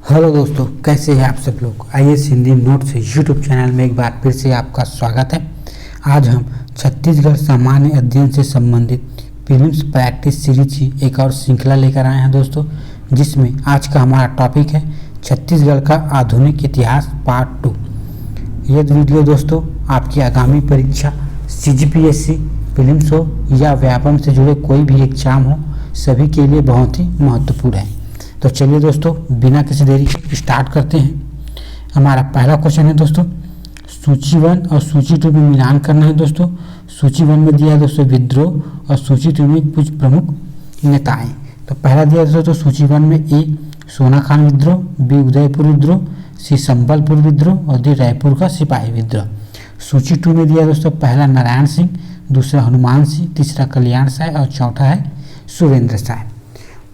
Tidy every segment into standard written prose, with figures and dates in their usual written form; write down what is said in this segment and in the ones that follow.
Hello दोस्तों, कैसे हैं आप सब लोग। IAS Hindi notes YouTube channel में एक बार फिर से आपका स्वागत है। आज हम छत्तीसगढ़ सामान्य अध्ययन से संबंधित प्रीलिम्स प्रैक्टिस सीरीज की एक और श्रृंखला लेकर आए हैं दोस्तों, जिसमें आज का हमारा टॉपिक है छत्तीसगढ़ का आधुनिक इतिहास पार्ट 2। ये वीडियो दोस्तों आपकी आगामी परीक्षा सीजीपीएससी प्रीलिम्स हो या व्यापम से जुड़े कोई भी एग्जाम हो, सभी के लिए बहुत ही महत्वपूर्ण है। तो चलिए दोस्तों, बिना किसी देरी के स्टार्ट करते हैं। हमारा पहला क्वेश्चन है दोस्तों, सूची 1 और सूची 2 में मिलान करना है दोस्तों। सूची 1 में दिया है दोस्तों विद्रोह और सूची 2 में कुछ प्रमुख नेताएं। तो पहला दिया दोस्तों तो सूची 1 में ए सोनाखान विद्रोह, बी उदयपुर विद्रोह, सी संबलपुर विद्रोह और डी रायपुर का सिपाही विद्रोह। सूची 2 में दिया दोस्तों पहला नारायण सिंह, दूसरा हनुमान सिंह, तीसरा कल्याण साय और चौथा है सुरेंद्र साय।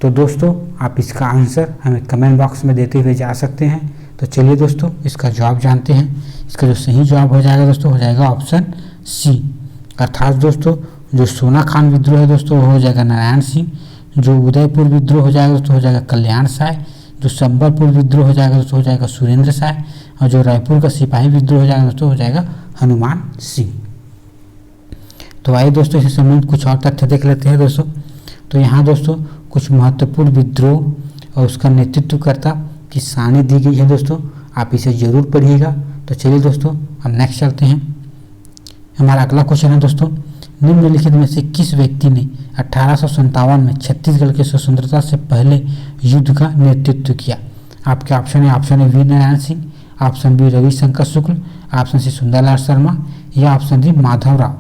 तो दोस्तों आप इसका आंसर हमें कमेंट बॉक्स में देते हुए जा सकते हैं। तो चलिए दोस्तों इसका जवाब जानते हैं। इसका जो सही जवाब हो जाएगा दोस्तों हो जाएगा ऑप्शन सी, अर्थात दोस्तों जो सोनाखान विद्रोह है दोस्तों वो हो जाएगा नारायण सिंह, जो उदयपुर विद्रोह हो जाएगा दोस्तों हो जाएगा कल्याण साय, जो संबलपुर विद्रोह हो जाएगा दोस्तों हो जाएगा सुरेंद्र साय और जो रायपुर का सिपाही विद्रोह हो जाएगा दोस्तों हो जाएगा हनुमान सिंह। तो आइए दोस्तों इससे संबंधित कुछ और तथ्य देख लेते हैं दोस्तों। तो यहाँ दोस्तों कुछ महत्वपूर्ण विद्रोह और उसका नेतृत्व करता की सारणी दी गई है दोस्तों, आप इसे जरूर पढ़िएगा। तो चलिए दोस्तों हम नेक्स्ट चलते हैं। हमारा अगला क्वेश्चन है दोस्तों, निम्नलिखित में से किस व्यक्ति ने 1857 में छत्तीसगढ़ की स्वतंत्रता से पहले युद्ध का नेतृत्व किया। आपके ऑप्शन है वी Narayan Singh, option B Ravishankar Shukla, option C Sundarlal Sharma या ऑप्शन डी माधवराव।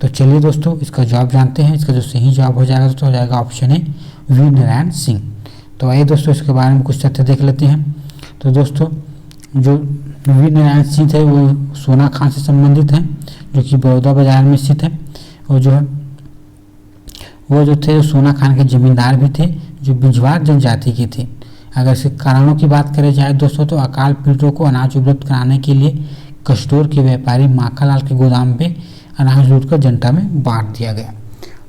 तो चलिए दोस्तों इसका जवाब जानते हैं। इसका जो सही जवाब हो जाएगा दोस्तों हो जाएगा ऑप्शन है वी नारायण सिंह। तो आइए दोस्तों इसके बारे में कुछ तथ्य देख लेते हैं। तो दोस्तों जो वी नारायण सिंह थे वो सोनाखान से संबंधित हैं, जो कि बड़ौदा बाजार में स्थित है। और वो जो थे सोनाखान के जमींदार भी थे, जो बिजवार जनजाति के थे। अगर इसके कारणों की बात करें जाए दोस्तों तो अकाल पीड़ितों को अनाज उपलब्ध कराने के लिए कस्टोर के व्यापारी माखनलाल के गोदाम पे अनाज लूटकर जनता में बांट दिया गया।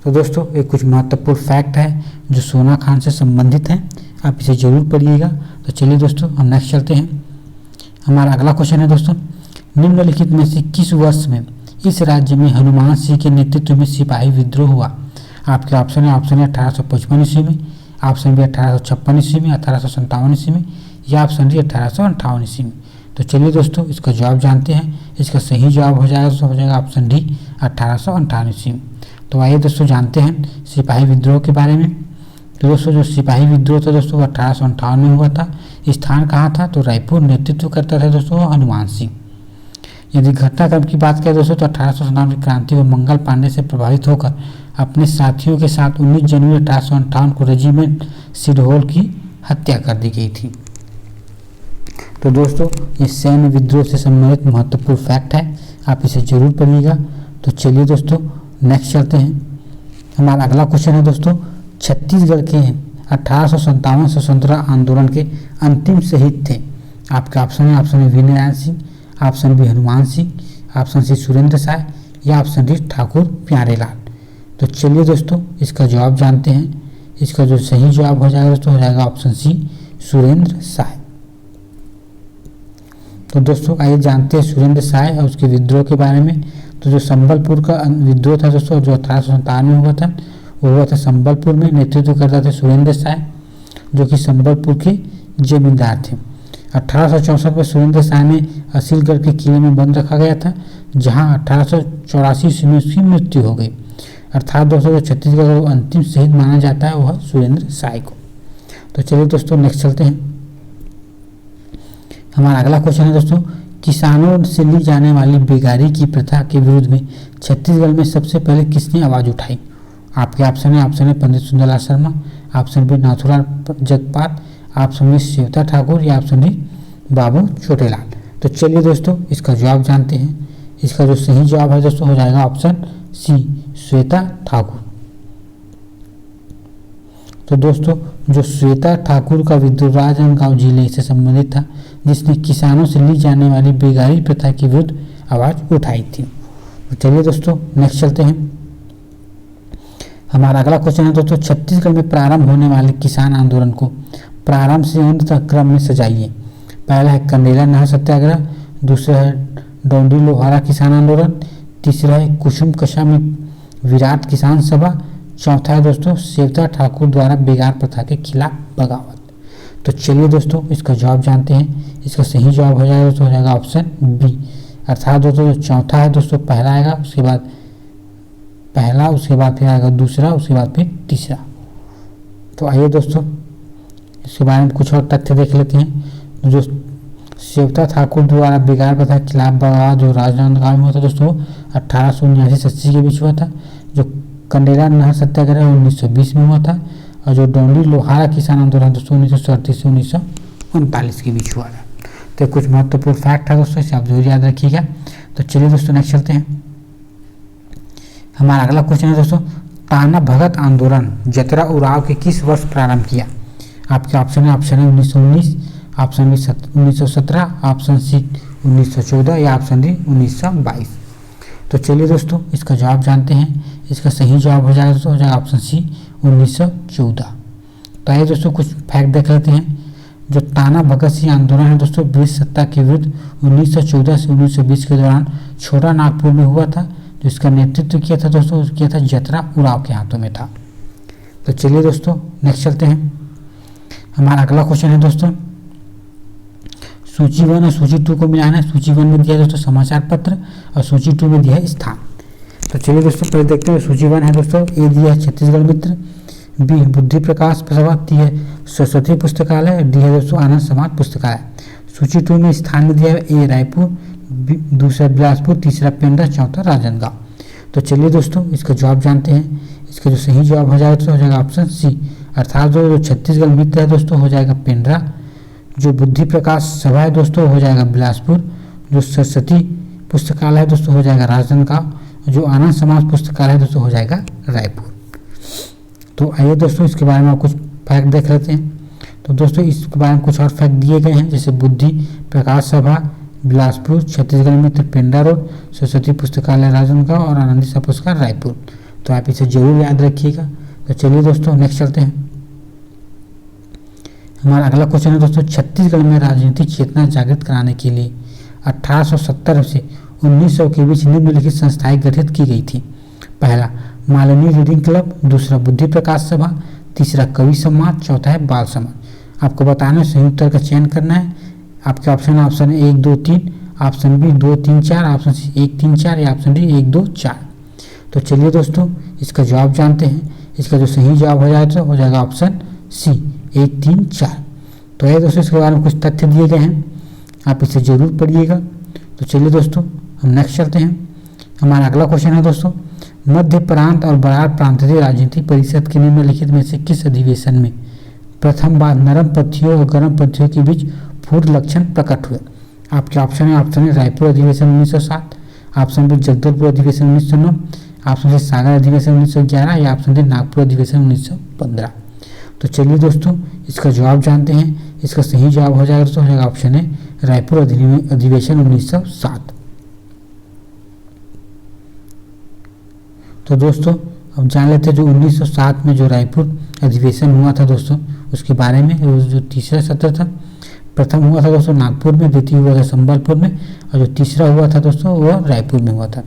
तो दोस्तों एक कुछ महत्वपूर्ण फैक्ट है जो सोनाखान से संबंधित है, आप इसे जरूर पढ़िएगा। तो चलिए दोस्तों हम नेक्स्ट चलते हैं। हमारा अगला क्वेश्चन है दोस्तों, निम्नलिखित में से किस वर्ष में इस राज्य में हनुमान सिंह के नेतृत्व में सिपाही विद्रोह हुआ। आपके ऑप्शन है 1855 ईस्वी में, ऑप्शन बी 1856 ईस्वी में, 1857 ईस्वी में या ऑप्शन डी 1858 ईस्वी में। तो चलिए दोस्तों इसका जवाब जानते हैं। इसका सही जवाब हो जाएगा दोस्तों हो जाएगा ऑप्शन डी 1858 ईस्वी में। तो आइए दोस्तों जानते हैं सिपाही विद्रोह के बारे में। तो दोस्तों जो सिपाही विद्रोह था दोस्तों 1858 में हुआ था। स्थान कहाँ था तो रायपुर। नेतृत्व करता था दोस्तों हनुमान सिंह। यदि घटनाक्रम की बात करें दोस्तों तो 1857 की क्रांति में मंगल पांडे से प्रभावित होकर अपने साथियों के साथ 19 जनवरी 1858 को रेजिमेंट सिडहोल की हत्या कर दी गई थी। तो दोस्तों ये सैन्य विद्रोह से संबंधित महत्वपूर्ण फैक्ट है, आप इसे जरूर पढ़िएगा। तो चलिए दोस्तों नेक्स्ट चलते हैं। हमारा अगला क्वेश्चन है दोस्तों, छत्तीसगढ़ के 1857 स्वतंत्रता आंदोलन के अंतिम शहीद थे। आपके ऑप्शन है वी Narayan Singh, option B Hanuman Singh, option C Surendra Sai या ऑप्शन डी ठाकुर प्यारेलाल। तो चलिए दोस्तों इसका जवाब जानते हैं। इसका जो सही जवाब हो जाएगा दोस्तों हो जाएगा ऑप्शन सी सुरेंद्र साय। तो दोस्तों आइए जानते हैं सुरेंद्र साय और उसके विद्रोह के बारे में। तो जो संबलपुर का विद्रोह था दोस्तों जो 1857 में हुआ था वो हुआ था संबलपुर में। नेतृत्व करता था सुरेंद्र साय जो कि संबलपुर के जमींदार थे। 1864 में सुरेंद्र साय ने असीलगढ़ के किले में बंद रखा गया था, जहां 1884 ईस्वी में उसकी मृत्यु हो गई। अर्थात दोस्तों जो छत्तीसगढ़ का अंतिम शहीद माना जाता है वह सुरेंद्र साय को। तो चलिए दोस्तों नेक्स्ट चलते हैं। हमारा अगला क्वेश्चन है दोस्तों, किसानों से ली जाने वाली बेगारी की प्रथा के विरुद्ध में छत्तीसगढ़ में सबसे पहले किसने आवाज़ उठाई। आपके ऑप्शन है Pandit Sundarlal Sharma, option B Nathuram Jagpat, option B Shweta Thakur या ऑप्शन डी बाबू छोटेलाल। तो चलिए दोस्तों इसका जवाब जानते हैं। इसका जो सही जवाब है दोस्तों हो जाएगा ऑप्शन सी श्वेता ठाकुर। तो दोस्तों जो श्वेता ठाकुर का विद्रोह राजनांदगांव जिले से संबंधित था, जिसने किसानों से ली जाने वाली बेगारी प्रथा के विरुद्ध आवाज उठाई थी। तो चलिए दोस्तों नेक्स्ट चलते हैं। हमारा अगला क्वेश्चन है दोस्तों, छत्तीसगढ़ में प्रारंभ होने वाले किसान आंदोलन को प्रारंभ से अंत तक क्रम में सजाइए। पहला है कंडेला नहर सत्याग्रह, दूसरा है डोंडी लोहारा किसान आंदोलन, तीसरा है कुसुम कषा में विराट किसान सभा, चौथा है दोस्तों सेवता ठाकुर द्वारा बेगार प्रथा के खिलाफ बगावत। तो चलिए दोस्तों इसका जवाब जानते हैं। इसका सही जवाब हो जाएगा दोस्तों, हो जाएगा ऑप्शन बी। अर्थात दोस्तों जो चौथा है दोस्तों पहला आएगा, उसके बाद पहला, उसके बाद फिर आएगा दूसरा, उसके बाद फिर तीसरा। तो आइए दोस्तों इसके बारे में कुछ और तथ्य देख लेते हैं। जो सेवता ठाकुर द्वारा बेगार प्रथा के खिलाफ बगावत जो राजनांदगांव में हुआ था दोस्तों 1879-80 के बीच हुआ था। जो कंडेला नहर सत्याग्रह 1920 में हुआ था, और जो डोंडी लोहारा किसान आंदोलन दोस्तों 1938 से 1939 के बीच हुआ था। तो कुछ महत्वपूर्ण फैक्ट है दोस्तों, इसे आप जरूर याद रखिएगा। तो चलिए दोस्तों नेक्स्ट चलते हैं। हमारा अगला क्वेश्चन है दोस्तों, ताना भगत आंदोलन जतरा उराव के किस वर्ष प्रारंभ किया? आपके ऑप्शन है 1919, ऑप्शन बी 1917, ऑप्शन सी 1914 या ऑप्शन डी 1922। तो चलिए दोस्तों इसका जवाब जानते हैं। इसका सही जवाब हो जाएगा दोस्तों, हो जाएगा ऑप्शन सी 1914। तो आइए दोस्तों कुछ फैक्ट देख लेते हैं। जो ताना भगत सिंह आंदोलन है दोस्तों ब्रिटिश सत्ता के विरुद्ध 1914 से 1920 के दौरान छोटा नागपुर में हुआ था। जो इसका नेतृत्व किया था दोस्तों, किया था जतरा उराव के हाथों में था। तो चलिए दोस्तों नेक्स्ट चलते हैं। हमारा अगला क्वेश्चन है दोस्तों, सूची 1 और सूची 2 को मिलाना है। सूची 1 में दिया है दोस्तों समाचार पत्र, और सूची 2 में दिया है स्थान। तो चलिए दोस्तों पहले देखते हैं। सूची 1 है दोस्तों, ए दिया है छत्तीसगढ़ मित्र, बी बुद्धि प्रकाश सभा, डी है सरस्वती पुस्तकालय, डी है दोस्तों आनंद समाज पुस्तकालय। सूची 2 में स्थान में दिया है ए रायपुर, दूसरा बिलासपुर, तीसरा पेंड्रा, चौथा राजनांदगांव। तो चलिए दोस्तों इसका जवाब जानते हैं। इसका जो सही जवाब हो जाएगा तो हो जाएगा ऑप्शन सी, अर्थात जो छत्तीसगढ़ मित्र है दोस्तों हो जाएगा पेंड्रा, जो बुद्धि प्रकाश सभा है दोस्तों हो जाएगा बिलासपुर, जो सरस्वती पुस्तकालय है दोस्तों हो जाएगा राजनांदगांव, जो आनंद समाज पुस्तकालय है दोस्तों हो जाएगा रायपुर। तो आइए दोस्तों इसके बारे में कुछ फैक्ट देख लेते हैं। तो दोस्तों इसके बारे में कुछ और फैक्ट दिए गए हैं, जैसे बुद्धि प्रकाश सभा बिलासपुर, छत्तीसगढ़ मित्र पेंड्रा रोड, सरस्वती पुस्तकालय राजनांदगांव और आनंद समाज पुस्तकालय रायपुर। तो आप इसे जरूर याद रखिएगा। तो चलिए दोस्तों नेक्स्ट चलते हैं। हमारा अगला क्वेश्चन है दोस्तों, छत्तीसगढ़ में राजनीतिक चेतना जागृत कराने के लिए 1870 से 1900 के बीच निम्नलिखित संस्थाएं गठित की गई थी। पहला मालिनी रीडिंग क्लब, दूसरा बुद्धि प्रकाश सभा, तीसरा कवि समाज, चौथा है बाल समाज। आपको बताना है, सही उत्तर का चयन करना है। आपके ऑप्शन है 1, 2, 3, ऑप्शन बी 2, 3, 4, ऑप्शन सी 1, 3, 4 या ऑप्शन डी 1, 2, 4। तो चलिए दोस्तों इसका जवाब जानते हैं। इसका जो सही जवाब हो जाएगा तो हो जाएगा ऑप्शन सी 1, 3, 4। तो ये दोस्तों इसके बारे में कुछ तथ्य दिए गए हैं, आप इसे जरूर पढ़िएगा। तो चलिए दोस्तों हम नेक्स्ट चलते हैं। हमारा अगला क्वेश्चन है दोस्तों, मध्य प्रांत और बरार प्रांतीय राजनीतिक परिषद के निम्नलिखित में से किस अधिवेशन में प्रथम बार नरम पत्थियों और गर्म पत्थियों के बीच फूट लक्षण प्रकट हुए? आपके ऑप्शन है रायपुर अधिवेशन 1907, ऑप्शन बी जगदलपुर अधिवेशन 1909, ऑप्शन सी सागर अधिवेशन 1911 या ऑप्शन डी नागपुर अधिवेशन 1915। तो चलिए दोस्तों इसका जवाब जानते हैं। इसका सही जवाब हो जाएगा दोस्तों, हो जाएगा ऑप्शन है रायपुर अधिवेशन 1907। तो दोस्तों अब जान लेते हैं जो 1907 में जो रायपुर अधिवेशन हुआ था दोस्तों उसके बारे में। जो तीसरा सत्र था, प्रथम हुआ था दोस्तों नागपुर में, द्वितीय हुआ था संबलपुर में, और जो तीसरा हुआ था दोस्तों वह रायपुर में हुआ था।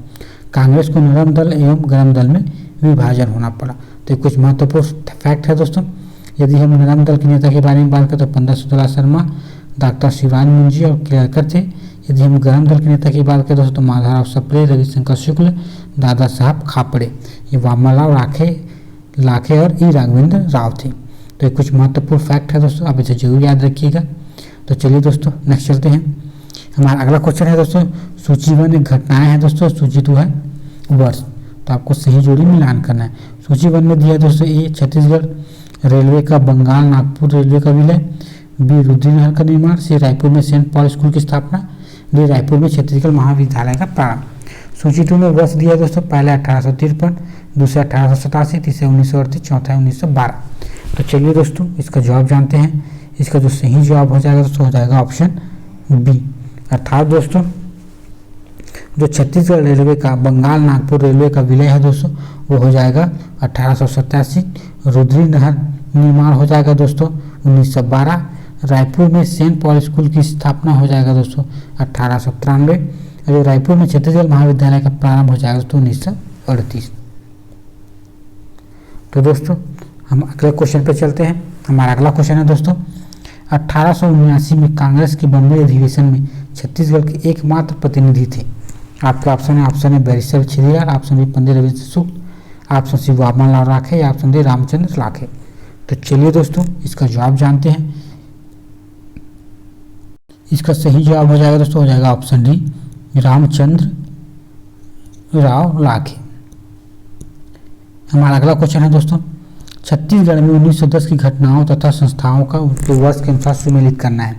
कांग्रेस को नरम दल एवं गर्म दल में विभाजन होना पड़ा। तो कुछ महत्वपूर्ण फैक्ट है दोस्तों। यदि हम नरम दल के नेता के बारे में बात करें तो पंडित सुतला शर्मा, डॉक्टर शिवान मुंजी और केलकर थे। यदि हम गर्म दल के नेता की बात करें दोस्तों तो माधवराव सप्रे, रविशंकर शुक्ल, दादा साहब खापड़े, ये वामनलाल लाखे और ई राघवेंद्र राव थे। तो ये कुछ महत्वपूर्ण फैक्ट है दोस्तों, आप इसे जरूर याद रखिएगा। तो चलिए दोस्तों नेक्स्ट चलते हैं। हमारा अगला क्वेश्चन है दोस्तों, सूची 1 घटनाएं हैं दोस्तों, सूची 2 है वर्ष। तो आपको सही जोड़ी मिलान करना है। सूची 1 में दिया है दोस्तों ए छत्तीसगढ़ रेलवे का बंगाल नागपुर रेलवे का विलय, बी रुद्री नहर का निर्माण, सी रायपुर में सेंट पॉल स्कूल की स्थापना, डी रायपुर में छत्तीसगढ़ महाविद्यालय का प्रारंभ। सूची 2 में वर्ष दिया है दोस्तों, पहला 1853, दूसरा 1887, तीसरा 1938, चौथा 1912। तो चलिए दोस्तों इसका जवाब जानते हैं। इसका जो सही जवाब हो जाएगा दोस्तों हो जाएगा ऑप्शन बी, अर्थात दोस्तों जो छत्तीसगढ़ रेलवे का बंगाल नागपुर रेलवे का विलय है दोस्तों वो हो जाएगा 1887। रुद्री नहर निर्माण हो जाएगा दोस्तों 1912। रायपुर में सेंट पॉल स्कूल की स्थापना हो जाएगा दोस्तों 1893। और जो रायपुर में छत्तीसगढ़ महाविद्यालय का प्रारंभ हो जाएगा दोस्तों 1938। तो दोस्तों हम अगले क्वेश्चन पर चलते हैं। हमारा अगला क्वेश्चन है दोस्तों 1879 में कांग्रेस के बम्बई अधिवेशन में छत्तीसगढ़ के एकमात्र प्रतिनिधि थे। आपके ऑप्शन है बैरिस्टर छिदीलाल, ऑप्शन बी पंडित रविंद्र शुक्ल, ऑप्शन सी वामनलाल राखे या ऑप्शन डी रामचंद्र लाखे। तो चलिए दोस्तों इसका जवाब जानते हैं। इसका सही जवाब हो जाएगा दोस्तों, हो जाएगा ऑप्शन डी रामचंद्र राव लाखे। हमारा अगला क्वेश्चन है दोस्तों छत्तीसगढ़ में 1910 की घटनाओं तथा संस्थाओं का वर्ष के अनुसार सुमेलित करना है।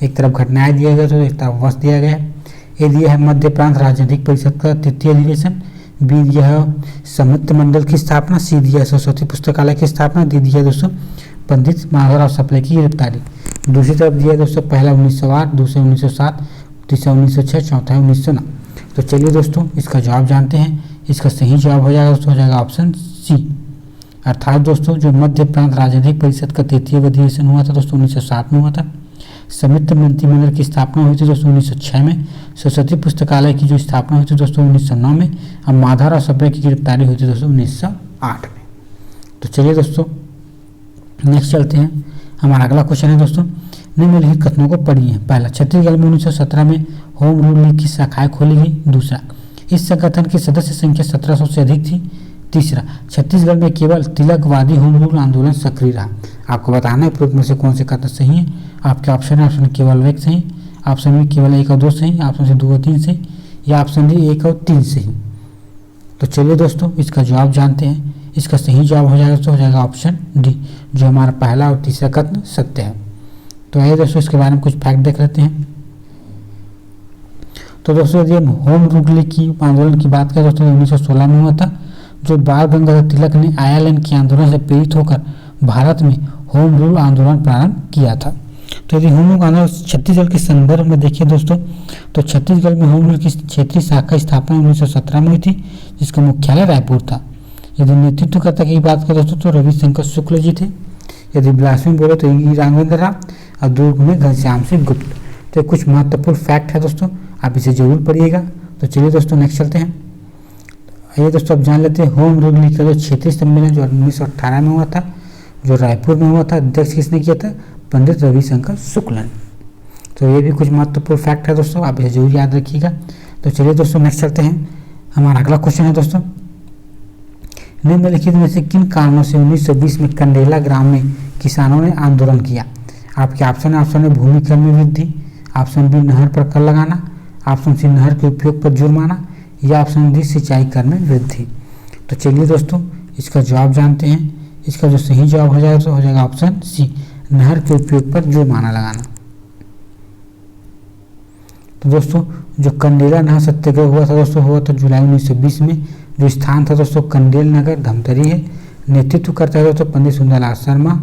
एक तरफ घटनाएं दिया गया तो एक तरफ वर्ष दिया गया है। ए दिया है मध्य प्रांत राजनीतिक परिषद का तृतीय अधिवेशन, बी दिया है समिति मंडल की स्थापना, सी दिया है सरस्वती पुस्तकालय की स्थापना, डी दिया है दोस्तों पंडित माधवराव सप्रे की गिरफ्तारी। दूसरी तरफ दिया है दोस्तों पहला 1908, दूसरा 1907, तीसरा 1906, चौथा 1909। तो चलिए दोस्तों इसका जवाब जानते हैं। इसका सही जवाब हो जाएगा दोस्तों, हो जाएगा ऑप्शन सी, अर्थात दोस्तों जो मध्य प्रांत राजनीतिक परिषद का तृतीय अधिवेशन हुआ था दोस्तों 1907 में हुआ था। संयुक्त मंत्रिमंडल की स्थापना हुई थी दोस्तों 1906 में। सरस्वती पुस्तकालय की जो स्थापना हुई थी दोस्तों 1909 में। और माधवराव सप्रे की गिरफ्तारी हुई थी दोस्तों 1908 में। तो चलिए दोस्तों नेक्स्ट चलते हैं। हमारा अगला क्वेश्चन है दोस्तों निम्नलिखित कथनों को पढ़िए। पहला, छत्तीसगढ़ में 1917 में होम रूल लीग की शाखाएं खोली गई। दूसरा, इस संगठन की सदस्य संख्या 1700 से अधिक थी। तीसरा, छत्तीसगढ़ में केवल तिलकवादी होम रूल आंदोलन सक्रिय रहा। आपको बताना है पूर्व में से कौन से कथन सही है। आपके ऑप्शन है ऑप्शन केवल एक सही, ऑप्शन बी केवल 1 और 2 सही, ऑप्शन सी 2 और 3 सही, या ऑप्शन डी 1 और 3 सही। तो चलिए दोस्तों इसका जवाब जानते हैं। इसका सही जवाब हो जाएगा तो हो जाएगा ऑप्शन डी, जो हमारा पहला और तीसरा कथन सत्य है। तो आइए दोस्तों इसके बारे में कुछ फैक्ट देख लेते हैं। तो दोस्तों यदि हम होम रूल लीग की आंदोलन की बात करें दोस्तों 1916 में हुआ था, जो बाल गंगाधर तिलक ने आयरलैंड के आंदोलन से प्रेरित होकर भारत में होम रूल आंदोलन प्रारंभ किया था। तो यदि होम रूल आंदोलन छत्तीसगढ़ के संदर्भ में देखिए दोस्तों, तो छत्तीसगढ़ में होम रूल की क्षेत्रीय शाखा की स्थापना 1917 में हुई थी, जिसका मुख्यालय रायपुर था। यदि नेतृत्वकर्ता की बात करें दोस्तों तो रविशंकर शुक्ल जी थे। यदि बिलासपुर में बोले तो ई राघवेंद्र राव, और दुर्ग में घनश्याम सिंह गुप्त। तो कुछ महत्वपूर्ण फैक्ट है दोस्तों, आप इसे जरूर पढ़िएगा। तो चलिए दोस्तों नेक्स्ट चलते हैं। आइए दोस्तों अब जान लेते हैं होम रूल लीग का जो क्षेत्रीय सम्मेलन जो 1918 में हुआ था, जो रायपुर में हुआ था, अध्यक्ष किसने किया था? पंडित रविशंकर शुक्ल ने। तो ये भी कुछ महत्वपूर्ण फैक्ट है दोस्तों, आप इसे जरूर याद रखिएगा। तो चलिए दोस्तों नेक्स्ट चलते हैं। हमारा अगला क्वेश्चन है दोस्तों निम्नलिखित में से किन कारणों से 1920 में कंडेला ग्राम में किसानों ने आंदोलन किया? आपके ऑप्शन है भूमि कर में वृद्धि, ऑप्शन बी नहर पर कर लगाना, ऑप्शन सी नहर के उपयोग पर जुर्माना, या ऑप्शन डी सिंचाई कर में वृद्धि। तो चलिए दोस्तों इसका जवाब जानते हैं। इसका जो सही जवाब हो जाएगा तो हो जाएगा ऑप्शन सी, नहर के उपयोग पर जुर्माना लगाना। तो दोस्तों जो कंडेला नहर सत्याग्रह हुआ था दोस्तों, हुआ था जुलाई 1920 में। जो स्थान था दोस्तों कंडेल नगर धमतरी है। नेतृत्व करता है दोस्तों पंडित सुंदरलाल शर्मा।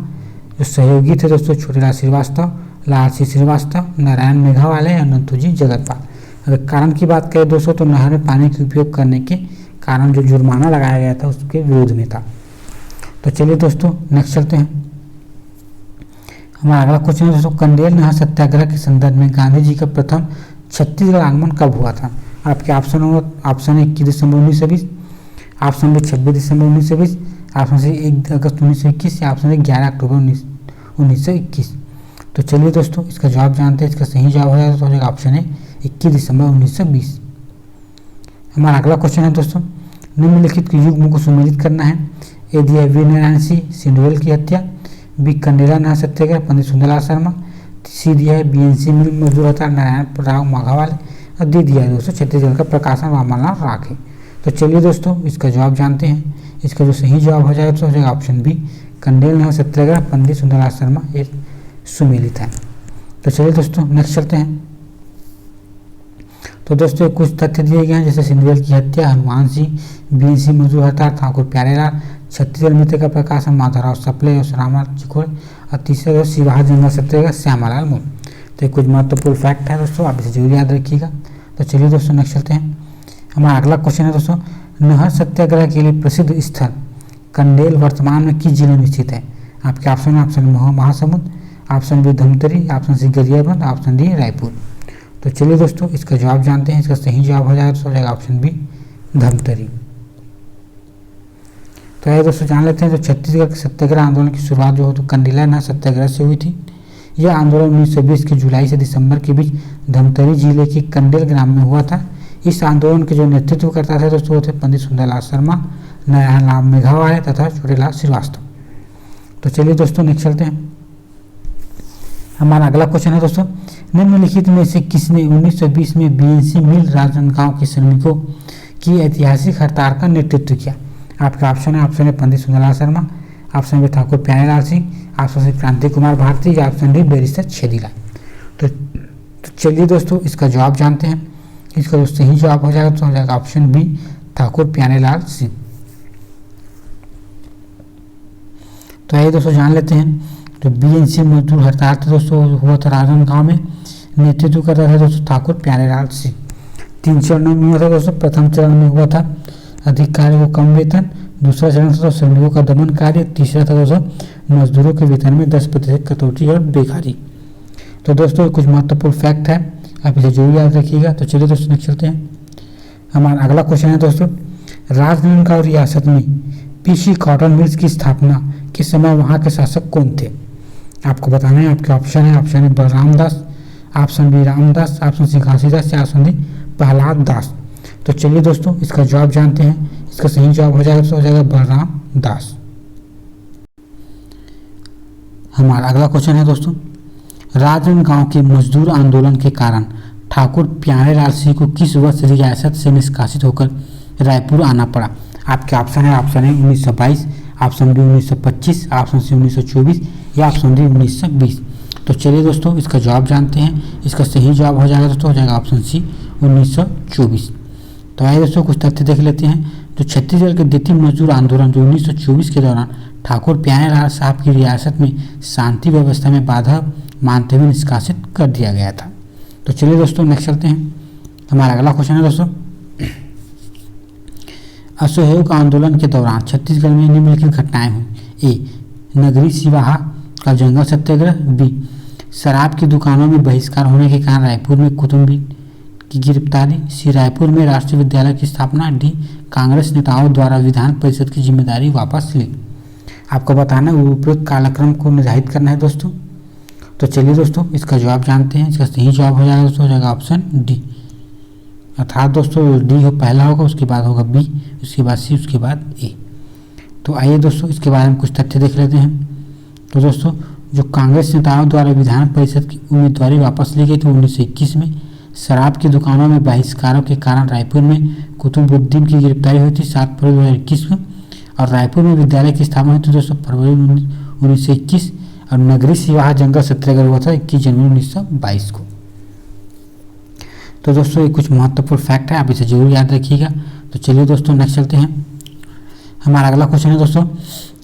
जो सहयोगी थे दोस्तों छोटेलाल श्रीवास्तव, लाल सिंह श्रीवास्तव, नारायण मेघावाले, अनंतुजी जगतपाल। अगर कारण की बात करें दोस्तों तो नहर में पानी का उपयोग करने के कारण जो जुर्माना लगाया गया था उसके विरोध में था। तो चलिए दोस्तों नेक्स्ट चलते हैं। हमारा अगला क्वेश्चन है दोस्तों कंडेल नहर सत्याग्रह के संदर्भ में गांधी जी का प्रथम छत्तीसगढ़ आगमन कब हुआ था? आपके ऑप्शन है 21 दिसंबर 1920, ऑप्शन बी 26 दिसंबर 1920, ऑप्शन सी 1 अगस्त 1921, या ऑप्शन सी 11 अक्टूबर 1921। तो चलिए दोस्तों इसका जवाब जानते हैं। इसका सही जवाब हो जाएगा तो हो जाएगा ऑप्शन है 21 दिसंबर 1920। हमारा अगला क्वेश्चन है दोस्तों निम्नलिखित युग्म को सुमेलित करना है। ए दिया है वीर नारायण सिंह सिंधुवल की हत्या, बी कंडेला नहर सत्याग्रह पंडित सुंदरलाल शर्मा, सी दिया है बीएनसी मिल मजदूर हड़ताल नारायण राव माघावाले, और डी दिया है दोस्तों छत्तीसगढ़ का प्रकाशन वामनलाल राखे। तो चलिए दोस्तों इसका जवाब जानते हैं। इसका जो सही जवाब हो जाएगा तो हो जाएगा ऑप्शन बी, कंडेल नहर सत्याग्रह पंडित सुंदरलाल शर्मा ये सुमेलित है। तो चलिए दोस्तों नेक्स्ट चलते हैं। तो दोस्तों कुछ तथ्य दिए गए हैं, जैसे सिंधुवल की हत्या हनुमान सिंह, बीएनसी मजदूर हड़ताल ठाकुर प्यारेलाल, छत्तीसगढ़ मित्र का प्रकाशन माधवराव सप्ले और रामलाल चिखोड़े, और तीसरा सिवाहा जंगल सत्याग्रह श्यामालाल मूल। तो कुछ महत्वपूर्ण फैक्ट है दोस्तों, आप इसे जरूर याद रखिएगा। तो चलिए दोस्तों नेक्स्ट चलते हैं। हमारा अगला क्वेश्चन है दोस्तों नहर सत्याग्रह के लिए प्रसिद्ध स्थल कंडेल वर्तमान में किस जिले में स्थित है? आपके option Mahasamund, option B Dhamtari, option C Gariaband, option D Raipur. तो चलिए दोस्तों इसका जवाब जानते हैं। इसका सही जवाब हो जाएगा तो हो जाएगा ऑप्शन बी धमतरी। तो आइए दोस्तों जान लेते हैं, जो छत्तीसगढ़ के सत्याग्रह आंदोलन की शुरुआत जो हो तो कंडीला नाथ सत्याग्रह से हुई थी। यह आंदोलन 1920 के जुलाई से दिसंबर के बीच धमतरी जिले के कंडेल ग्राम में हुआ था। इस आंदोलन के जो नेतृत्व करता था दोस्तों वो थे पंडित सुंदरलाल शर्मा, नारायण मेघावाले तथा छोटेलाल श्रीवास्तव। तो चलिए दोस्तों नेक्स्ट चलते हैं। हमारा अगला क्वेश्चन है दोस्तों, निम्नलिखित में से किसने 1920 में बीएनसी मिल राजनांदगांव के श्रमिकों की ऐतिहासिक हड़ताल का नेतृत्व किया? आपका ऑप्शन है, option A Pandit Sundarlal Sharma, option B Thakur Pyarelal Singh, option C Kranti Kumar Bharti या ऑप्शन डी बैरिस्टर छेदीलाल। तो चलिए दोस्तों इसका जवाब जानते हैं। इसका जो सही जवाब हो जाएगा तो हो जाएगा ऑप्शन बी ठाकुर प्यारेलाल सिंह। तो आइए दोस्तों जान लेते हैं, तो बीएनसी मजदूर हड़ताल था दोस्तों हुआ था राजनांदगांव में, नेतृत्व कर रहा था दोस्तों ठाकुर प्यारेलाल सिंह। 3 चरणों में हुआ था दोस्तों। प्रथम चरण में हुआ था अधिकारियों को कम वेतन, दूसरा चरण था श्रमिकों का दमन कार्य, तीसरा था दोस्तों मजदूरों के वेतन में 10% कटौती और बेकारी। तो दोस्तों कुछ महत्वपूर्ण फैक्ट है, आप इसे जरूर याद रखिएगा। तो चलिए दोस्तों नेक्स्ट चलते हैं। हमारा अगला क्वेश्चन है दोस्तों, राजनांदगांव रियासत में पीसी कॉटन मिल्स की स्थापना के समय वहाँ के शासक कौन थे? आपको बताना है। आपके ऑप्शन है, option A Balram Das, option B Ramdas, option C Ghasidas या ऑप्शन डी प्रहलाद दास। तो चलिए दोस्तों इसका जवाब जानते हैं। इसका सही जवाब हो जाएगा तो हो जाएगा बलराम दास। हमारा अगला क्वेश्चन है दोस्तों, राजनांदगांव के मजदूर आंदोलन के कारण ठाकुर प्यारेलाल सिंह को किस वर्ष रियासत से निष्कासित होकर रायपुर आना पड़ा? आपके ऑप्शन है, option A 1922, option B 1925, option C 1924 या ऑप्शन डी 1920। तो चलिए दोस्तों इसका जवाब जानते हैं। इसका सही जवाब हो जाएगा दोस्तों हो जाएगा ऑप्शन सी 1924। तो आइए दोस्तों कुछ तथ्य देख लेते हैं। तो छत्तीसगढ़ के द्वितीय मजदूर आंदोलन जो 1924 के दौरान ठाकुर प्यारेलाल साहब की रियासत में शांति व्यवस्था में बाधा मानते हुए निष्कासित कर दिया गया था। तो चलिए दोस्तों नेक्स्ट चलते हैं। हमारा अगला क्वेश्चन है दोस्तों, असहयोग आंदोलन के दौरान छत्तीसगढ़ में निम्नलिखित घटनाएं हुई। ए नगरी सिवाहा का जंगल सत्याग्रह, बी शराब की दुकानों में बहिष्कार होने के कारण रायपुर में कुतुबुद्दीन की गिरफ्तारी, सी रायपुर में राष्ट्रीय विद्यालय की स्थापना, डी कांग्रेस नेताओं द्वारा विधान परिषद की जिम्मेदारी वापस ली। आपको बताना है उपयुक्त कालक्रम को निर्धारित करना है दोस्तों। तो चलिए दोस्तों इसका जवाब जानते हैं। इसका सही जवाब हो जाएगा दोस्तों हो जाएगा ऑप्शन डी, अर्थात दोस्तों डी हो पहला होगा, उसके बाद होगा बी, उसके बाद सी, उसके बाद ए। तो आइए दोस्तों इसके बारे में कुछ तथ्य देख लेते हैं। तो दोस्तों जो कांग्रेस नेताओं द्वारा विधान परिषद की उम्मीदवारी वापस ली गई थी 1921 में, शराब की दुकानों में बहिष्कारों के कारण रायपुर में कुतुबुद्दीन की गिरफ्तारी हुई थी 7 फरवरी 2021 में, और रायपुर में विद्यालय की स्थापना हुई थी दोस्तों फरवरी 1921, और नगरी सिवाहा जंगल सत्याग्रह हुआ था 21 जनवरी 1922 को। तो दोस्तों ये कुछ महत्वपूर्ण फैक्ट है, आप इसे जरूर याद रखिएगा। तो चलिए दोस्तों नेक्स्ट चलते हैं। हमारा अगला क्वेश्चन है दोस्तों,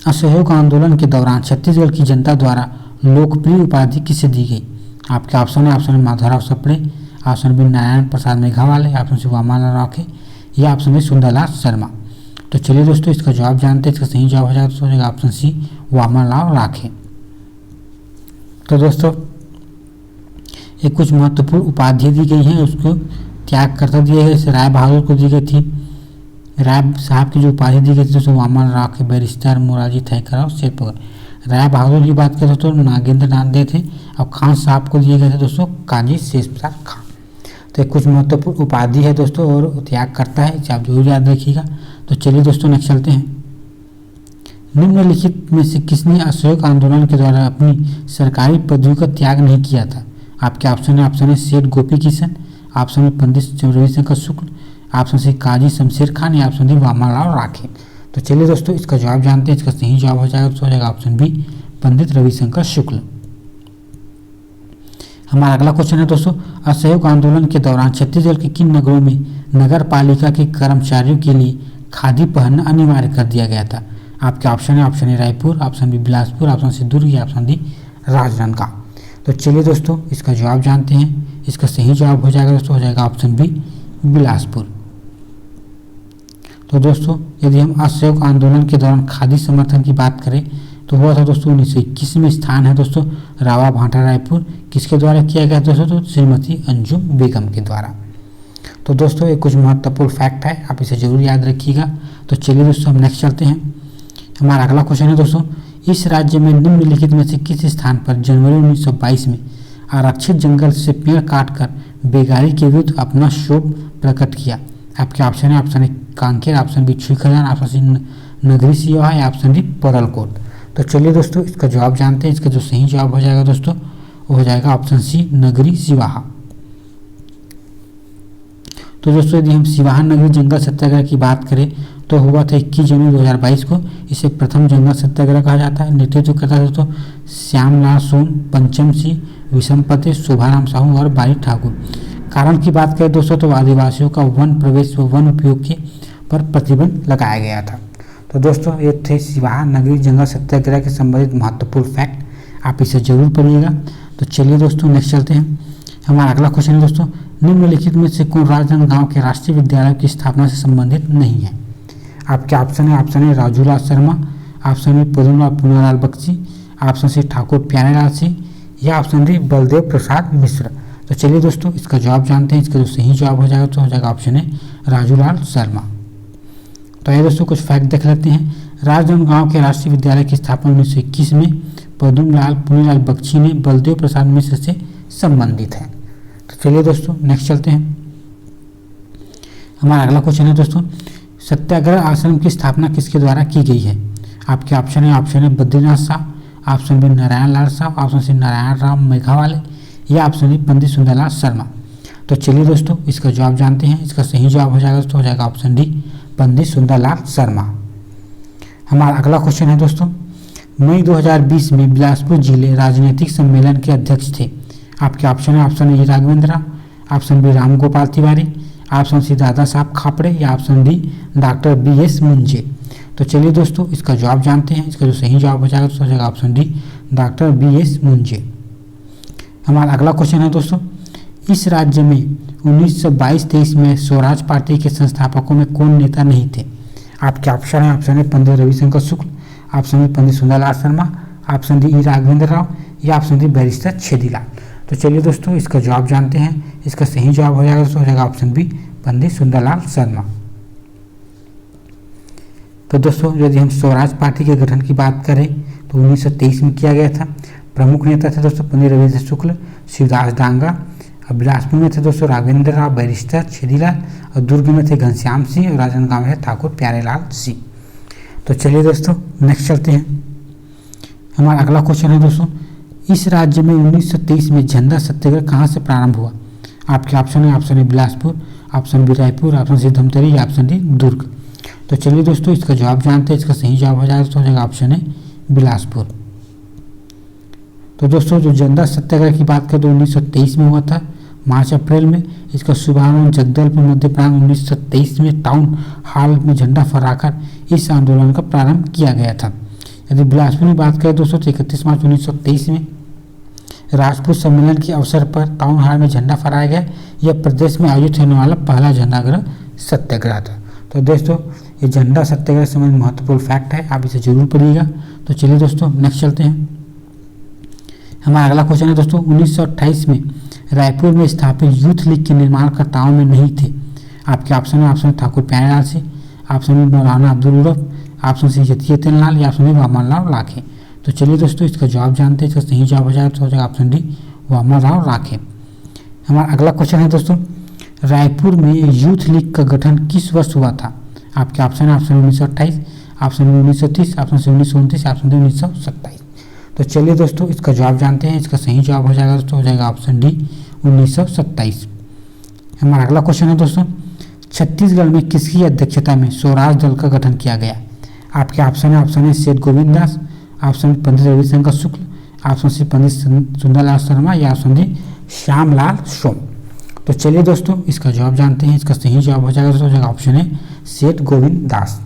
असहयोग आंदोलन के दौरान छत्तीसगढ़ की जनता द्वारा लोकप्रिय उपाधि किसे दी गई? आपके ऑप्शन है, option Madhavrao Sapre, option B Narayan Prasad Meghawale, option C Vamalal Rakhe या ऑप्शन बी सुंदरलाल शर्मा। तो चलिए दोस्तों इसका जवाब जानते हैं। इसका सही जवाब हो जाएगा तो हो जाएगा ऑप्शन सी वामालाल राखे। तो दोस्तों ये कुछ महत्वपूर्ण उपाधियाँ दी गई हैं, उसको त्यागकर्ता दिए गए। जैसे राय बहादुर को दी गई थी, राय साहब की जो उपाधि दी गई थी दोस्तों वामन राखे, बैरिस्टर मोरारजी थैकर और शेरपगर। राय बहादुर की बात करें दोस्तों नागेंद्र नाथ दे थे, और खान साहब को दिए गए थे दोस्तों काजी शेष प्रसाद खान। तो कुछ महत्वपूर्ण उपाधि है दोस्तों और त्याग करता है, इसे आप जरूर याद रखिएगा। तो चलिए दोस्तों नेक्स्ट चलते हैं। निम्नलिखित में से किसने असहयोग आंदोलन के द्वारा अपनी सरकारी पदवी का त्याग नहीं किया था? आपके ऑप्शन है, ऑप्शन ए सेठ गोपी किशन, ऑप्शन में पंडित रविशंकर शुक्ल, ऑप्शन सी काजी शमशेर खान या ऑप्शन डी वामालाल राखे। तो चलिए दोस्तों इसका जवाब जानते हैं। इसका सही जवाब हो जाएगा तो हो जाएगा ऑप्शन बी पंडित रविशंकर शुक्ल। हमारा अगला क्वेश्चन है दोस्तों, असहयोग आंदोलन के दौरान छत्तीसगढ़ के किन नगरों में नगर पालिका के कर्मचारियों के लिए खादी पहनना अनिवार्य कर दिया गया था? आपके ऑप्शन है, option A Raipur, option B Bilaspur, option C Durg या ऑप्शन डी राजनांदगांव। तो चलिए दोस्तों इसका जवाब जानते हैं। इसका सही जवाब हो जाएगा दोस्तों हो जाएगा ऑप्शन बी बिलासपुर। तो दोस्तों यदि हम असहयोग आंदोलन के दौरान खादी समर्थन की बात करें तो हुआ था दोस्तों 1921 में। स्थान है दोस्तों रावा भाटा रायपुर। किसके द्वारा किया गया दोस्तों? तो श्रीमती अंजुम बेगम के द्वारा। तो दोस्तों ये कुछ महत्वपूर्ण फैक्ट है, आप इसे जरूर याद रखिएगा। तो चलिए दोस्तों हम नेक्स्ट चलते हैं। हमारा अगला क्वेश्चन है दोस्तों, इस राज्य में निम्नलिखित में से किस स्थान पर जनवरी 1922 में आरक्षित जंगल से पेड़ काटकर बेगारी के विरुद्ध अपना क्षोभ प्रकट किया? आपके ऑप्शन है, option A Kanker, option B Chhui Khadan, option C नगरी सियोहा या ऑप्शन डी परलकोट। तो चलिए दोस्तों इसका जवाब जानते हैं। इसका जो सही जवाब हो जाएगा दोस्तों वो हो जाएगा ऑप्शन सी नगरी सिवाहा। तो दोस्तों यदि हम सिवाहा नगरी जंगल सत्याग्रह की बात करें तो हुआ था 21 जनवरी 2022 को। इसे प्रथम जंगल सत्याग्रह कहा जाता है। नेतृत्व करता है दोस्तों श्यामलाल सोन, पंचम सिंह, विषमपते, शोभाराम साहू और बारी ठाकुर। कारण की बात करें दोस्तों तो आदिवासियों का वन प्रवेश व वन उपयोग के पर प्रतिबंध लगाया गया था। तो दोस्तों ये थे सिवाहा नगरी जंगल सत्याग्रह के संबंधित महत्वपूर्ण फैक्ट, आप इसे जरूर पढ़िएगा। तो चलिए दोस्तों नेक्स्ट चलते हैं। हमारा अगला क्वेश्चन है दोस्तों, निम्नलिखित में से कौन राजनांदगांव के राष्ट्रीय विद्यालय की स्थापना से संबंधित नहीं है? आपके ऑप्शन है, option A Rajulal Sharma, option B Padmalal Punalal Bakshi, option C Thakur Pyarelal Singh या ऑप्शन डी बलदेव प्रसाद मिश्र। तो चलिए दोस्तों इसका जवाब जानते हैं। इसका जो सही जवाब हो जाएगा तो हो जाएगा ऑप्शन ए राजूलाल शर्मा। तो ये दोस्तों कुछ फैक्ट देख लेते हैं। राजनांदगांव के राष्ट्रीय विद्यालय की स्थापना 1921 में पद्मलाल पुनालाल बख्शी ने बलदेव प्रसाद मिश्र से संबंधित है। तो चलिए दोस्तों नेक्स्ट चलते हैं। हमारा अगला क्वेश्चन है दोस्तों, सत्याग्रह आश्रम की स्थापना किसके द्वारा की गई है? आपके ऑप्शन है, option A Badrinath Shah, option B Narayan Lal Shah, option C Narayan Ram Meghawale या ऑप्शन डी पंडित सुंदरलाल शर्मा। तो चलिए दोस्तों इसका जवाब जानते हैं। इसका सही जवाब हो जाएगा दोस्तों हो जाएगा ऑप्शन डी पंडित सुंदरलाल शर्मा। हमारा अगला क्वेश्चन है दोस्तों, मई 2020 में बिलासपुर जिले राजनीतिक सम्मेलन के अध्यक्ष थे। आपके ऑप्शन है, option A Raghavendra Rao, option B Ram Gopal Tiwari, option C Dada Sahab Khaparde या option D doctor BS Munje. तो चलिए दोस्तों इसका जवाब जानते हैं। इसका जो सही जवाब हो जाएगा तो हो जाएगा option D doctor BS Munje. हमारा अगला क्वेश्चन है दोस्तों, इस राज्य में 1922-23 में स्वराज पार्टी के संस्थापकों में कौन नेता नहीं थे? आपके ऑप्शन है, option A Pandit Ravishankar Shukla, option B Pandit Sundarlal Sharma, option D Raghavendra Rao या ऑप्शन डी बैरिस्टर छेदीलाल। तो चलिए दोस्तों इसका जवाब जानते हैं। इसका सही जवाब हो जाएगा दोस्तों हो जाएगा ऑप्शन बी पंडित सुंदरलाल शर्मा। तो दोस्तों यदि हम स्वराज पार्टी के गठन की बात करें तो 1923 में किया गया था। प्रमुख नेता थे दोस्तों पंडित रविशंकर शुक्ल, शिवदास डांगा, बिलासपुर में थे दोस्तों राघवेंद्र राव, बैरिस्टर छेदीलाल और दुर्ग में थे घनश्याम सिंह और राजनांदगांव में थे ठाकुर प्यारेलाल सिंह। तो चलिए दोस्तों नेक्स्ट चलते हैं। हमारा अगला क्वेश्चन है दोस्तों, इस राज्य में 1923 में झंडा सत्याग्रह कहाँ से प्रारंभ हुआ? आपके ऑप्शन है, option A Bilaspur, option B Raipur, option C Dhamtari या ऑप्शन डी दुर्ग। तो चलिए दोस्तों इसका जवाब जानते हैं। इसका सही जवाब हो जाएगा तो हो जाएगा ऑप्शन ए बिलासपुर। तो दोस्तों जो झंडा सत्याग्रह की बात करें तो 1923 में हुआ था, मार्च अप्रैल में। इसका शुभारंभ जगदलपुर मध्य प्रांत 1923 में टाउन हॉल में झंडा फहराकर इस आंदोलन का प्रारंभ किया गया था। यदि बिलासपुर में बात करें दोस्तों तो 31 मार्च 1923 में राजपूत सम्मेलन के अवसर पर टाउन हॉल में झंडा फहराया गया। यह प्रदेश में आयोजित होने वाला पहला झंडाग्रह सत्याग्रह था। तो दोस्तों ये झंडा सत्याग्रह से संबंधित महत्वपूर्ण फैक्ट है, आप इसे जरूर पढ़िएगा। तो चलिए दोस्तों नेक्स्ट चलते हैं। हमारा अगला क्वेश्चन है दोस्तों, 1928 में रायपुर में स्थापित यूथ लीग के निर्माणकर्ताओं में नहीं थे। आपके ऑप्शन है, option Thakur Pyarelal Singh, option B Maulana Abdul Rauf, option C Yatiyatanlal या ऑप्शन डी वामनलाल राखे। तो चलिए दोस्तों इसका जवाब जानते हैं। इसका सही जवाब हो जाएगा तो हो जाएगा ऑप्शन डी वामनराव राखे। हमारा अगला क्वेश्चन है दोस्तों, रायपुर में यूथ लीग का गठन किस वर्ष हुआ था? आपके ऑप्शन है, option 1928, option 1930, option C 1929, option D 1927। तो चलिए दोस्तों इसका जवाब जानते हैं। इसका सही जवाब हो जाएगा दोस्तों हो जाएगा ऑप्शन डी 1927। हमारा अगला क्वेश्चन है दोस्तों, छत्तीसगढ़ में किसकी अध्यक्षता में स्वराज दल का गठन किया गया? आपके ऑप्शन है, ऑप्शन ए सेठ गोविंद दास, ऑप्शन पंडित रविशंकर शुक्ल, ऑप्शन सी पंडित सुंदरलाल शर्मा या ऑप्शन डी श्यामलाल सोम। तो चलिए दोस्तों इसका जवाब जानते हैं। इसका सही जवाब हो जाएगा दोस्तों हो जाएगा ऑप्शन ए सेठ गोविंद दास।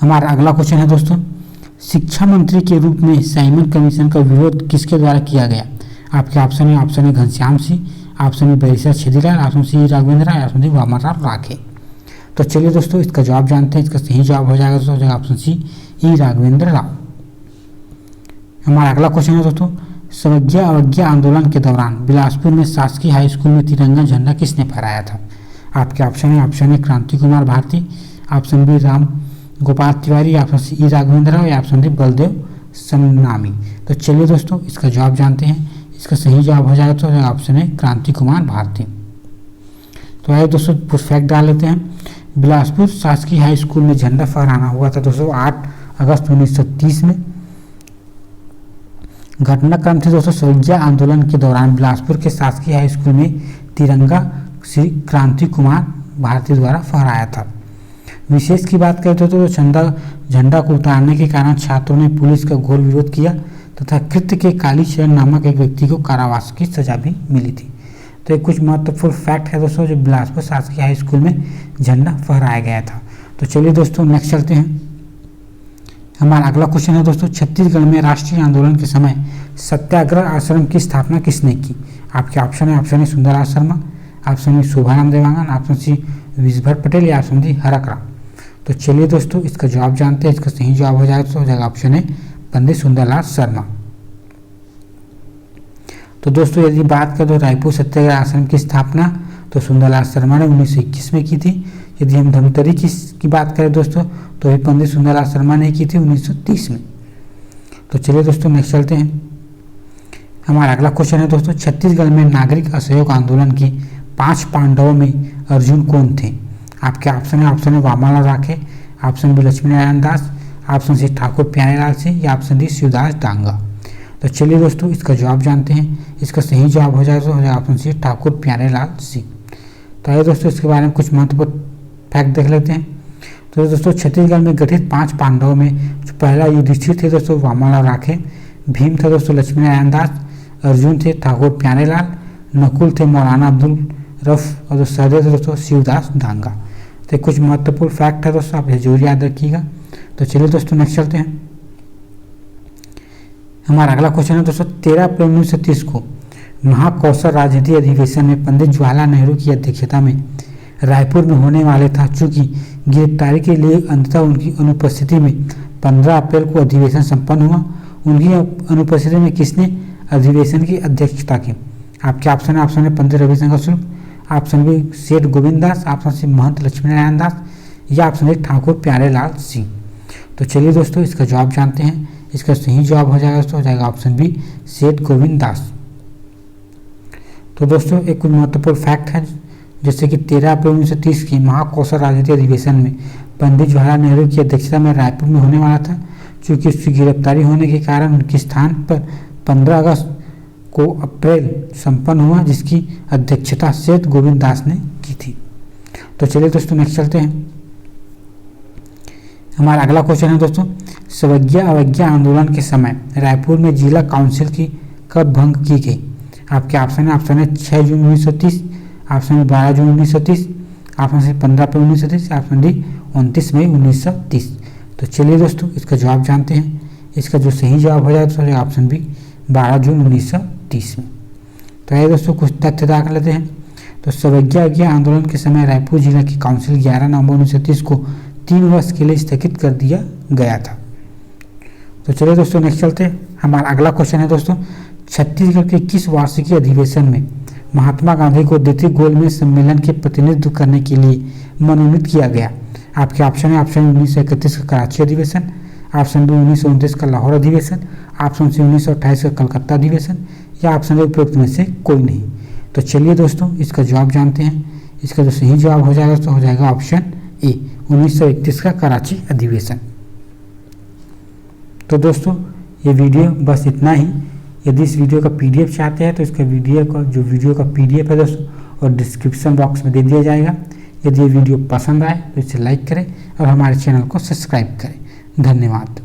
हमारा अगला क्वेश्चन है दोस्तों, शिक्षा मंत्री के रूप में साइमन कमीशन का विरोध किसके द्वारा किया गया? आपके ऑप्शन है, option A Ghanshyam Singh, option B barrister Chhedilal, option C Raghavendra Rao, option D Vamanrao Rakhe. तो चलिए दोस्तों इसका जवाब जानते हैं। इसका सही जवाब हो जाएगा दोस्तों हो जाएगा option C E Raghavendra Rao. हमारा अगला क्वेश्चन है दोस्तों, स्वज्ञा अवज्ञा आंदोलन के दौरान बिलासपुर में शासकीय हाई स्कूल में तिरंगा झंडा किसने फहराया था? आपके ऑप्शन है, option A Kranti Kumar Bharti, option B Ram Gopal Tiwari, option C E Raghavendra Rao या ऑप्शन डी बलदेव सन्नामी। तो चलिए दोस्तों इसका जवाब जानते हैं। इसका सही जवाब हो जाएगा तो ऑप्शन है क्रांति कुमार भारती। तो आइए दोस्तों फैक्ट डाल लेते हैं। बिलासपुर शासकीय हाई स्कूल में झंडा फहराना हुआ था दोस्तों 8 अगस्त 1930 में। घटनाक्रम थे दोस्तों, स्वज्ञा आंदोलन के दौरान बिलासपुर के शासकीय हाई स्कूल में तिरंगा श्री क्रांति कुमार भारती द्वारा फहराया था। विशेष की बात करें तो झंडा को उतारने के कारण छात्रों ने पुलिस का घोर विरोध किया तथा कृत्य के कालीचरण नामक एक व्यक्ति को कारावास की सजा भी मिली थी। तो एक कुछ महत्वपूर्ण फैक्ट है दोस्तों जो बिलासपुर शासकीय हाई स्कूल में झंडा फहराया गया था। तो चलिए दोस्तों नेक्स्ट चलते हैं। हमारा अगला क्वेश्चन है दोस्तों, छत्तीसगढ़ में राष्ट्रीय आंदोलन के समय सत्याग्रह आश्रम की स्थापना किसने की? आपके ऑप्शन है, option A Sundarlal Sharma, option B Shobharam Dewangan, option C Vijaybhar Patel या ऑप्शन डी हरक राम। तो चलिए दोस्तों इसका जवाब जानते हैं। इसका सही जवाब हो जाएगा तो हो जाएगा ऑप्शन है पंडित सुंदरलाल शर्मा। तो दोस्तों यदि बात करें तो रायपुर सत्याग्रह आश्रम की स्थापना तो सुंदरलाल शर्मा ने 1921 में की थी। यदि हम धमतरी की बात करें दोस्तों तो ये पंडित सुंदरलाल शर्मा ने की थी 1930 में। तो चलिए दोस्तों नेक्स्ट चलते हैं। हमारा अगला क्वेश्चन है दोस्तों, छत्तीसगढ़ में नागरिक असहयोग आंदोलन की 5 पांडवों में अर्जुन कौन थे? आपके ऑप्शन है वामालाल राखे, option B Lakshmi Narayan Das, option C Thakur Pyarelal Singh या ऑप्शन डी शिवदास डांगा। तो चलिए दोस्तों इसका जवाब जानते हैं। इसका सही जवाब हो जाएगा तो हो जाएगा ऑप्शन सी ठाकुर प्यारेलाल सिंह। तो आइए दोस्तों इसके बारे में कुछ महत्वपूर्ण फैक्ट देख लेते हैं। तो दोस्तों छत्तीसगढ़ में गठित 5 पांडवों में जो पहला युधिष्ठिर थे दोस्तों वामालाल राखे, भीम थे दोस्तों लक्ष्मी नारायण दास, अर्जुन थे ठाकुर प्यारेलाल, नकुल थे मौलाना अब्दुल रफ और सहदेव थे दोस्तों शिवदास डांगा। तो कुछ महत्वपूर्ण फैक्ट है दोस्तों, आप जरूर याद रखिएगा। तो चलिए दोस्तों नेक्स्ट चलते हैं। हमारा अगला क्वेश्चन है दोस्तों, 13 अप्रैल 1930 को महाकौशल राजनीति अधिवेशन में पंडित जवाहरलाल नेहरू की अध्यक्षता में रायपुर में होने वाले था। चूंकि गिरफ्तारी के लिए अंततः उनकी अनुपस्थिति में 15 अप्रैल को अधिवेशन संपन्न हुआ। उनकी अनुपस्थिति में किसने अधिवेशन की अध्यक्षता की? आपके ऑप्शन है पंडित रविशंकर शुक्ल, ऑप्शन बी सेठ गोविंद दास, ऑप्शन सी महंत लक्ष्मी नारायण दास या ऑप्शन डी ठाकुर प्यारेलाल सिंह। तो चलिए दोस्तों इसका जवाब जानते हैं। इसका सही जवाब हो जाएगा दोस्तों हो जाएगा ऑप्शन बी सेठ गोविंद दास। तो दोस्तों एक कुछ महत्वपूर्ण फैक्ट है जैसे कि 13 अप्रैल 1930 की महाकौशल राजनीति अधिवेशन में पंडित जवाहरलाल नेहरू की अध्यक्षता में रायपुर में होने वाला था। चूँकि उसकी गिरफ्तारी होने के कारण उनके स्थान पर 15 अगस्त को अप्रैल संपन्न हुआ, जिसकी अध्यक्षता सेठ गोविंद दास ने की थी। तो चलिए दोस्तों नेक्स्ट चलते हैं। हमारा अगला क्वेश्चन है दोस्तों, स्वज्ञा अवज्ञा आंदोलन के समय रायपुर में जिला काउंसिल की कब भंग की गई? आपके ऑप्शन है 6 जून 1930, ऑप्शन 12 जून 1930, ऑप्शन से 15 अप्रैल 1930, ऑप्शन डी 29 मई 1930। तो चलिए दोस्तों इसका जवाब जानते हैं। इसका जो सही जवाब हो जाए तो ऑप्शन बी 12 जून 1930 में। तो आइए दोस्तों कुछ तथ्य दाख लेते हैं। तो स्वज्ञा अवज्ञा आंदोलन के समय रायपुर जिला की काउंसिल 11 नवंबर 1930 को 3 वर्ष के लिए स्थगित कर दिया गया था। तो चलिए दोस्तों नेक्स्ट चलते हैं। हमारा अगला क्वेश्चन है दोस्तों, छत्तीसगढ़ के किस वार्षिकी अधिवेशन में महात्मा गांधी को द्वितीय गोलमेज सम्मेलन के प्रतिनिधित्व करने के लिए मनोनीत किया गया? आपके ऑप्शन है 1931 का कराची अधिवेशन, ऑप्शन बी 1929 का लाहौर अधिवेशन, ऑप्शन सी 1928 का कलकत्ता अधिवेशन या ऑप्शन उपरोक्त में से कोई नहीं। तो चलिए दोस्तों इसका जवाब जानते हैं। इसका जो सही जवाब हो जाएगा तो हो जाएगा ऑप्शन ए 1931 का कराची अधिवेशन। तो दोस्तों ये वीडियो बस इतना ही। यदि इस वीडियो का PDF चाहते हैं तो इसका वीडियो का PDF है दोस्तों और डिस्क्रिप्शन बॉक्स में दे दिया जाएगा। यदि ये वीडियो पसंद आए तो इसे लाइक करें और हमारे चैनल को सब्सक्राइब करें। धन्यवाद।